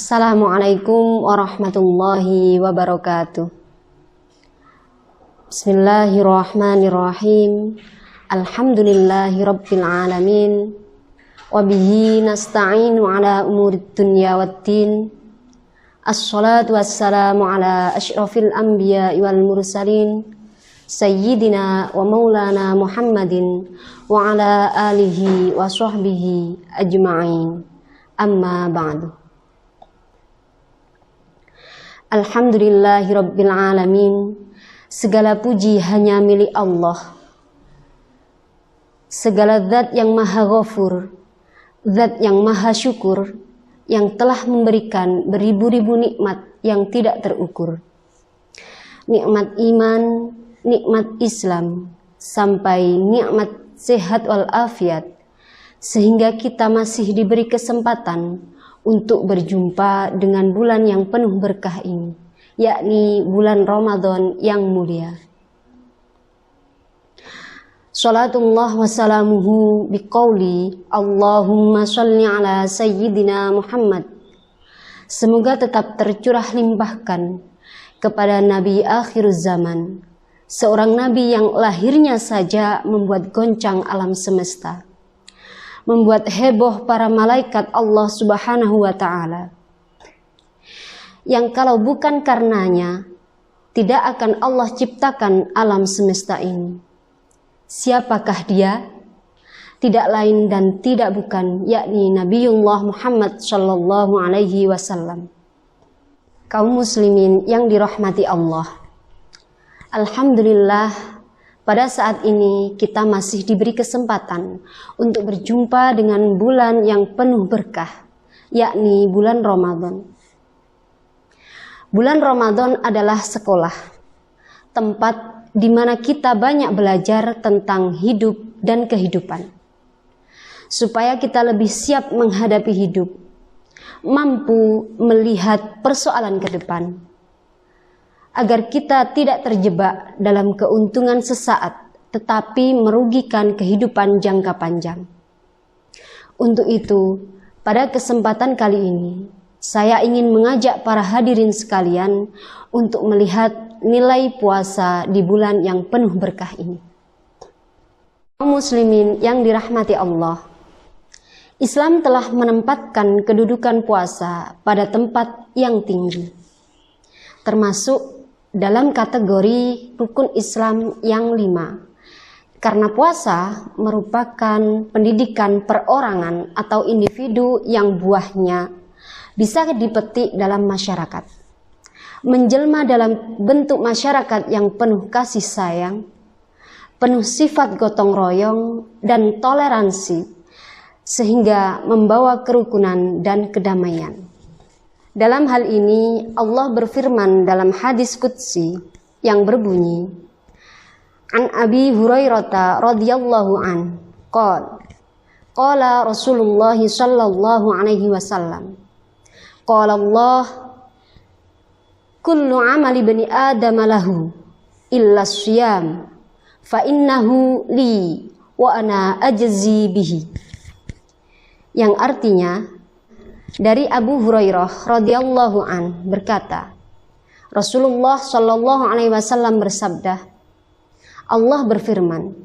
Assalamualaikum warahmatullahi wabarakatuh. Bismillahirrahmanirrahim. Alhamdulillahi rabbil alamin. Wabihi nasta'inu ala umurid dunya waddin. Assalatu wassalamu ala asyrafil anbiya'i wal mursalin, Sayyidina wa maulana Muhammadin wa ala alihi wa sahbihi ajma'in. Amma ba'du. Alhamdulillahi rabbil alamin. Segala puji hanya milik Allah. Segala zat yang maha ghafur, zat yang maha syukur, yang telah memberikan beribu-ribu nikmat yang tidak terukur. Nikmat iman, nikmat Islam, sampai nikmat sehat walafiat, sehingga kita masih diberi kesempatan untuk berjumpa dengan bulan yang penuh berkah ini, yakni bulan Ramadan yang mulia. Salatullah wassalamuhu biqauli Allahumma sholli ala sayyidina Muhammad. Semoga tetap tercurah limpahkan kepada Nabi akhir zaman, seorang Nabi yang lahirnya saja membuat goncang alam semesta, membuat heboh para malaikat Allah Subhanahu wa ta'ala, yang kalau bukan karenanya tidak akan Allah ciptakan alam semesta ini. Siapakah dia? Tidak lain dan tidak bukan, yakni Nabiullah Muhammad sallallahu alaihi wasallam. Kaum muslimin yang dirahmati Allah, alhamdulillah, pada saat ini kita masih diberi kesempatan untuk berjumpa dengan bulan yang penuh berkah, yakni bulan Ramadan. Bulan Ramadan adalah sekolah, tempat di mana kita banyak belajar tentang hidup dan kehidupan, supaya kita lebih siap menghadapi hidup, mampu melihat persoalan ke depan, agar kita tidak terjebak dalam keuntungan sesaat, tetapi merugikan kehidupan jangka panjang. Untuk itu, pada kesempatan kali ini, saya ingin mengajak para hadirin sekalian untuk melihat nilai puasa di bulan yang penuh berkah ini. Kaum muslimin yang dirahmati Allah, Islam telah menempatkan kedudukan puasa pada tempat yang tinggi, termasuk dalam kategori rukun Islam yang 5, karena puasa merupakan pendidikan perorangan atau individu yang buahnya bisa dipetik dalam masyarakat, menjelma dalam bentuk masyarakat yang penuh kasih sayang, penuh sifat gotong royong dan toleransi, sehingga membawa kerukunan dan kedamaian. Dalam hal ini Allah berfirman dalam hadis qudsi yang berbunyi, An Abi Hurairah radhiyallahu an, qala Rasulullah sallallahu alaihi wasallam, qala Allah, kullu amali bani Adam lahu illa syiyam fa innahu li wa ana ajzi bihi. Yang artinya, dari Abu Hurairah radhiyallahu an berkata, Rasulullah shallallahu alaihi wasallam bersabda, Allah berfirman,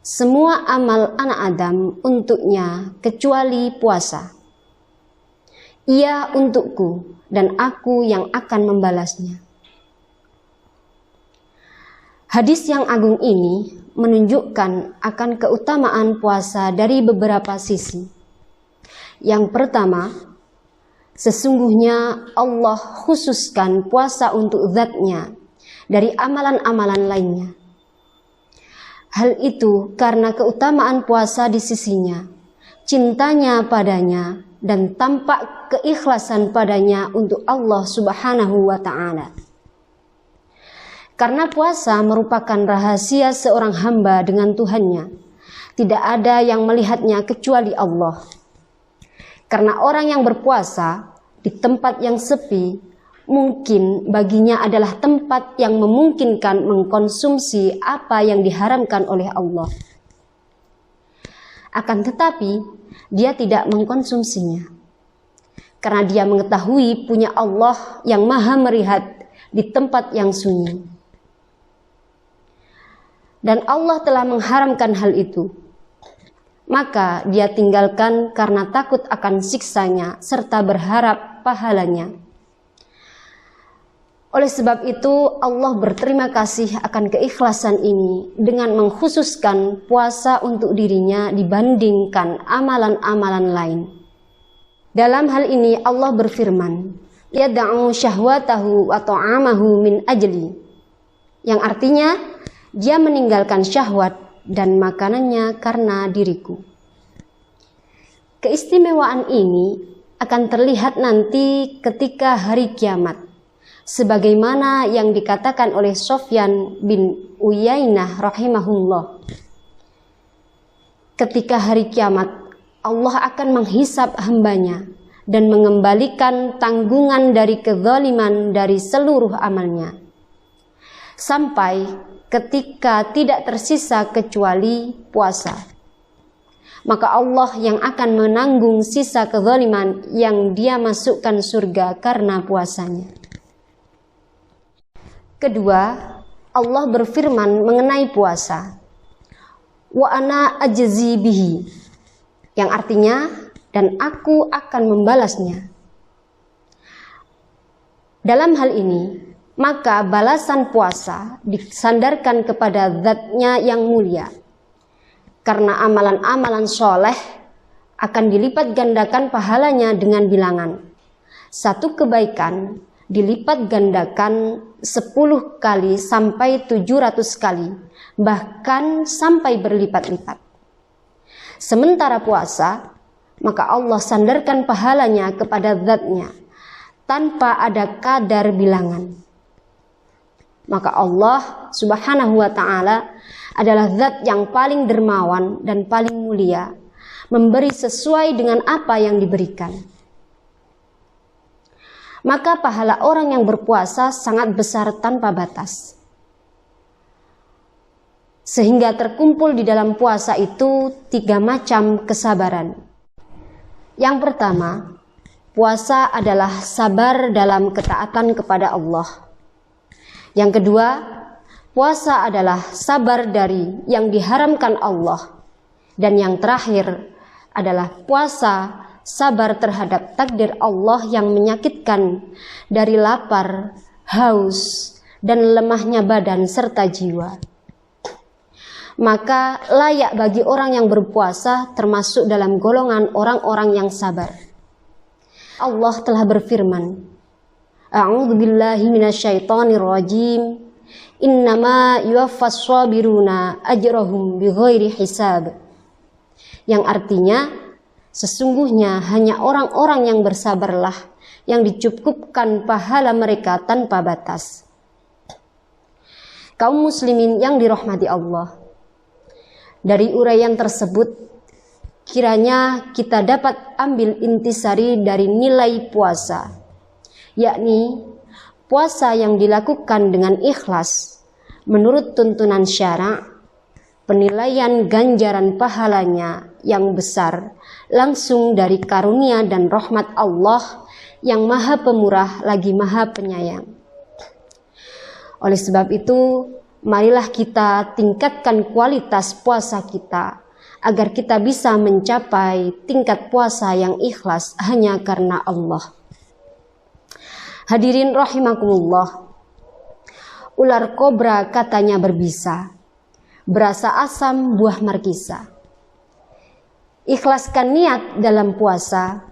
semua amal anak Adam untuknya kecuali puasa. Ia untukku dan aku yang akan membalasnya. Hadis yang agung ini menunjukkan akan keutamaan puasa dari beberapa sisi. Yang pertama, sesungguhnya Allah khususkan puasa untuk zatnya dari amalan-amalan lainnya. Hal itu karena keutamaan puasa di sisinya, cintanya padanya, dan tampak keikhlasan padanya untuk Allah Subhanahu wa ta'ala. Karena puasa merupakan rahasia seorang hamba dengan Tuhannya, tidak ada yang melihatnya kecuali Allah. Karena orang yang berpuasa di tempat yang sepi, mungkin baginya adalah tempat yang memungkinkan mengkonsumsi apa yang diharamkan oleh Allah. Akan tetapi, dia tidak mengkonsumsinya. karena dia mengetahui punya Allah yang maha melihat di tempat yang sunyi. Dan Allah telah mengharamkan hal itu. Maka dia tinggalkan karena takut akan siksanya serta berharap pahalanya. Oleh sebab itu Allah berterima kasih akan keikhlasan ini dengan mengkhususkan puasa untuk dirinya dibandingkan amalan-amalan lain. Dalam hal ini Allah berfirman, yad'u syahwatahu wa ta'amahu min ajli, yang artinya dia meninggalkan syahwat dan makanannya karena diriku. Keistimewaan ini akan terlihat nanti ketika hari kiamat, sebagaimana yang dikatakan oleh Sufyan bin Uyainah rahimahullah. Ketika hari kiamat, Allah akan menghisap hambanya dan mengembalikan tanggungan dari kezaliman dari seluruh amalnya, sampai ketika tidak tersisa kecuali puasa. Maka Allah yang akan menanggung sisa kezaliman yang dia masukkan surga karena puasanya. Kedua, Allah berfirman mengenai puasa, wa ana ajzi bihi, yang artinya dan aku akan membalasnya. Dalam hal ini, maka balasan puasa disandarkan kepada zatnya yang mulia, karena amalan-amalan soleh akan dilipat gandakan pahalanya dengan bilangan. Satu kebaikan dilipat gandakan 10 kali sampai 700 kali, bahkan sampai berlipat-lipat. Sementara puasa, maka Allah sandarkan pahalanya kepada zatnya tanpa ada kadar bilangan. Maka Allah subhanahu wa ta'ala adalah zat yang paling dermawan dan paling mulia, memberi sesuai dengan apa yang diberikan. Maka pahala orang yang berpuasa sangat besar tanpa batas, sehingga terkumpul di dalam puasa itu 3 macam kesabaran. Yang pertama, puasa adalah sabar dalam ketaatan kepada Allah. Yang kedua, puasa adalah sabar dari yang diharamkan Allah. Dan yang terakhir adalah puasa sabar terhadap takdir Allah yang menyakitkan dari lapar, haus, dan lemahnya badan serta jiwa. Maka layak bagi orang yang berpuasa termasuk dalam golongan orang-orang yang sabar. Allah telah berfirman, A'udzu billahi minasyaitonir rajim. Innama yuwaffas shabiruna ajrahum bighairi hisab. Yang artinya, sesungguhnya hanya orang-orang yang bersabarlah yang dicukupkan pahala mereka tanpa batas. Kaum muslimin yang dirahmati Allah, dari uraian tersebut, kiranya kita dapat ambil intisari dari nilai puasa, yakni puasa yang dilakukan dengan ikhlas menurut tuntunan syara', penilaian ganjaran pahalanya yang besar langsung dari karunia dan rahmat Allah yang maha pemurah lagi maha penyayang. Oleh sebab itu, marilah kita tingkatkan kualitas puasa kita agar kita bisa mencapai tingkat puasa yang ikhlas hanya karena Allah. Hadirin rahimakumullah, ular kobra katanya berbisa, berasa asam buah markisa. Ikhlaskan niat dalam puasa,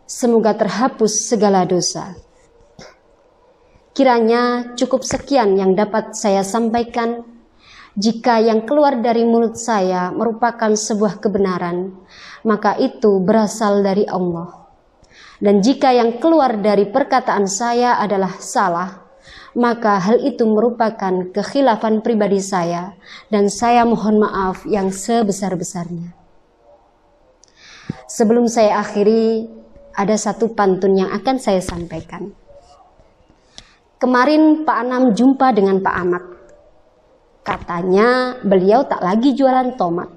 semoga terhapus segala dosa. Kiranya cukup sekian yang dapat saya sampaikan. Jika yang keluar dari mulut saya merupakan sebuah kebenaran, maka itu berasal dari Allah. Dan jika yang keluar dari perkataan saya adalah salah, maka hal itu merupakan kekhilafan pribadi saya, dan saya mohon maaf yang sebesar-besarnya. Sebelum saya akhiri, ada satu pantun yang akan saya sampaikan. Kemarin Pak Anam jumpa dengan Pak Ahmad. Katanya beliau tak lagi jualan tomat.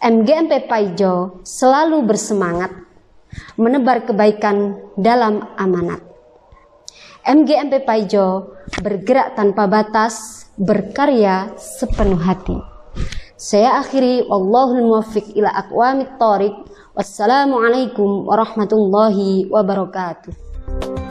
MGMP Paijo selalu bersemangat menebar kebaikan dalam amanat. MGMP Paijo bergerak tanpa batas, berkarya sepenuh hati. Saya akhiri, wallahul muwaffiq ila aqwamit thoriq. Wassalamualaikum warahmatullahi wabarakatuh.